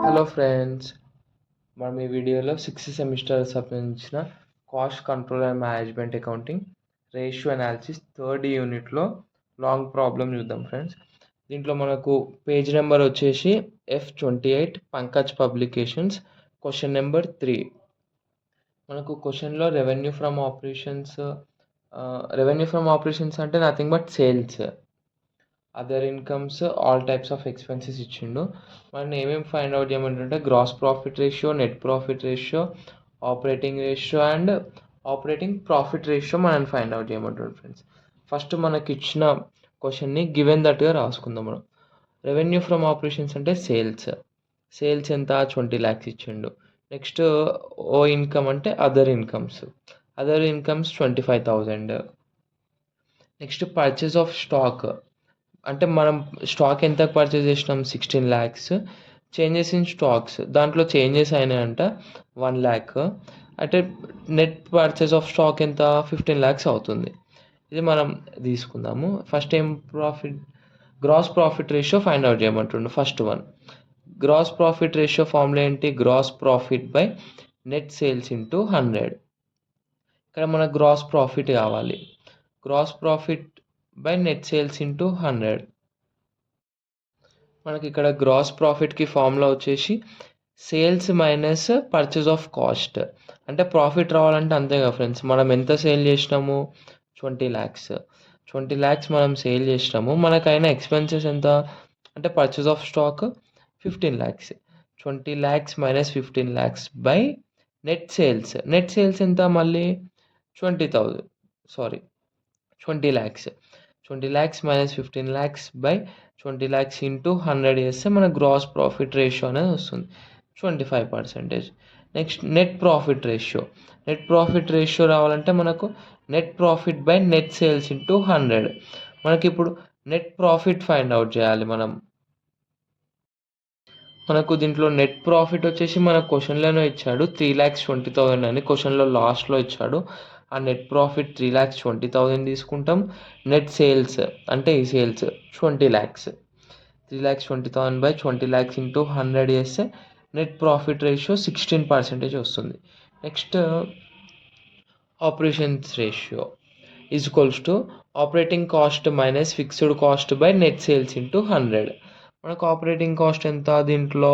Hello friends, మనం ఈ వీడియోలో సిక్స్త్ సెమిస్టర్ సంబంధించిన cost control and management accounting ratio analysis third యూనిట్లో లాంగ్ ప్రాబ్లం చూద్దాం ఫ్రెండ్స్. దీంట్లో మనకు పేజ్ నెంబర్ వచ్చేసి F28 Pankaj publications, question number 3. మనకు క్వశ్చన్లో రెవెన్యూ ఫ్రమ్ ఆపరేషన్స్ అంటే nothing but sales, other incomes, all types of expenses ఇచ్చిండు. మనం ఏమేమి ఫైండ్ అవుట్ చేయమంటుంటే gross profit ratio, net profit ratio, operating ratio and operating profit ratio మనం find out చేయమంటుండే friends. First మనకి ఇచ్చిన క్వశ్చన్ని గివెన్ దట్గా రాసుకుందాం. మనం రెవెన్యూ ఫ్రమ్ ఆపరేషన్స్ అంటే సేల్స్ ఎంత 20 lakhs ఇచ్చిండు. నెక్స్ట్ ఓ ఇన్కమ్ అంటే other incomes 25,000. Next purchase of stock అంటే మనం స్టాక్ ఎంత పర్చేస్ చేసినాం 16 lakhs. చేంజెస్ ఇన్ స్టాక్స్ దాంట్లో చేంజెస్ అయినాయంట 1 lakh. అంటే నెట్ పర్చేస్ ఆఫ్ స్టాక్ ఎంత 15 lakhs అవుతుంది. ఇది మనం తీసుకుందాము. First gross profit ratio find out చేయమంటుండు. First one gross profit ratio formula ఏంటి? Gross profit by net sales into 100. ఇక్కడ మనకు గ్రాస్ ప్రాఫిట్ కావాలి. Gross profit by net sales into 100. మనకి ఇక్కడ గ్రాస్ ప్రాఫిట్కి ఫార్ములా వచ్చేసి sales minus purchase of cost. అంటే ప్రాఫిట్ రావాలంటే అంతే కదా ఫ్రెండ్స్, మనం ఎంత సేల్ చేసినాము 20 lakhs మనం సేల్ చేసినాము. మనకైనా ఎక్స్పెన్సెస్ ఎంత అంటే purchase of stock 15 lakhs. 20 lakhs minus 15 lakhs by net sales ఎంత మళ్ళీ 20 lakhs. 20 lakhs minus 15 lakhs by 20 lakhs into 100 చేస్తే మన గ్రాస్ ప్రాఫిట్ రేషియో అనేది వస్తుంది 25%. నెక్స్ట్ నెట్ ప్రాఫిట్ రేషియో రావాలంటే మనకు net profit by net sales into 100. మనకి ఇప్పుడు నెట్ ప్రాఫిట్ ఫైండ్ అవుట్ చేయాలి. మనకు దీంట్లో నెట్ ప్రాఫిట్ వచ్చేసి మన క్వశ్చన్లోనే ఇచ్చాడు 3,20,000 అని, క్వశ్చన్లో లాస్ట్లో ఇచ్చాడు. ఆ నెట్ ప్రాఫిట్ 3,20,000 తీసుకుంటాం. నెట్ సేల్స్ అంటే ఈ sales 20 lakhs. 3,20,000 by 20 lakhs into 100 చేస్తే నెట్ ప్రాఫిట్ రేషియో 16% వస్తుంది. Next operations ratio is equals to operating cost minus fixed cost by net sales into 100. మనకు ఆపరేటింగ్ కాస్ట్ ఎంత? దీంట్లో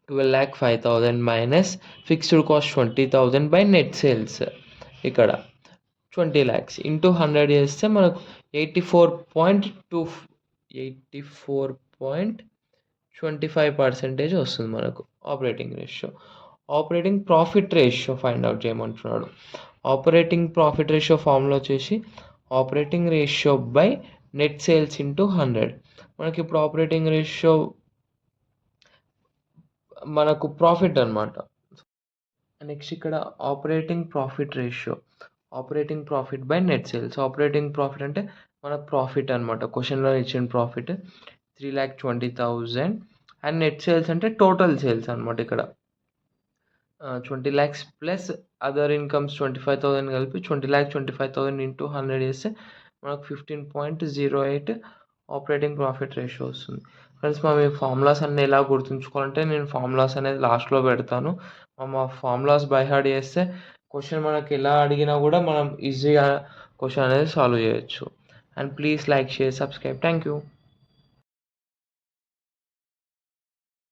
12,05,000 minus fixed cost 20,000 by net sales ఇక్కడ 20 lakhs into 100 చేస్తే మనకు 84.25% వస్తుంది మనకు operating ratio. Operating profit ratio find out చేయమంటున్నాడు. Operating profit ratio formula వచ్చేసి operating ratio by net sales into 100. మనకి ఇప్పుడు ఆపరేటింగ్ రేషియో మనకు ప్రాఫిట్ అనమాట. నెక్స్ట్ ఇక్కడ operating profit by net sales. Operating profit అంటే మన ప్రాఫిట్ అనమాట, క్వశ్చన్లో ఇచ్చిన ప్రాఫిట్ 3,20,000 అండ్ నెట్ సేల్స్ అంటే టోటల్ సేల్స్ అనమాట. ఇక్కడ 20 lakhs ప్లస్ అదర్ ఇన్కమ్స్ 25,000 కలిపి 20,25,000 ఇంటూ 100 చేస్తే మనకు 15.08 ఆపరేటింగ్ ప్రాఫిట్ రేషియో వస్తుంది. ఫ్రెండ్స్, మనం ఈ ఫార్ములాస్ అన్నీ ఎలా గుర్తుంచుకోవాలంటే నేను ఫార్ములాస్ అనేది లాస్ట్లో పెడతాను. మనం ఆ ఫార్ములాస్ బై హార్ట్ చేస్తే క్వశ్చన్ మనకి ఎలా అడిగినా కూడా మనం ఈజీగా క్వశ్చన్ అనేది సాల్వ్ చేయొచ్చు. And please like, share, subscribe. Thank you.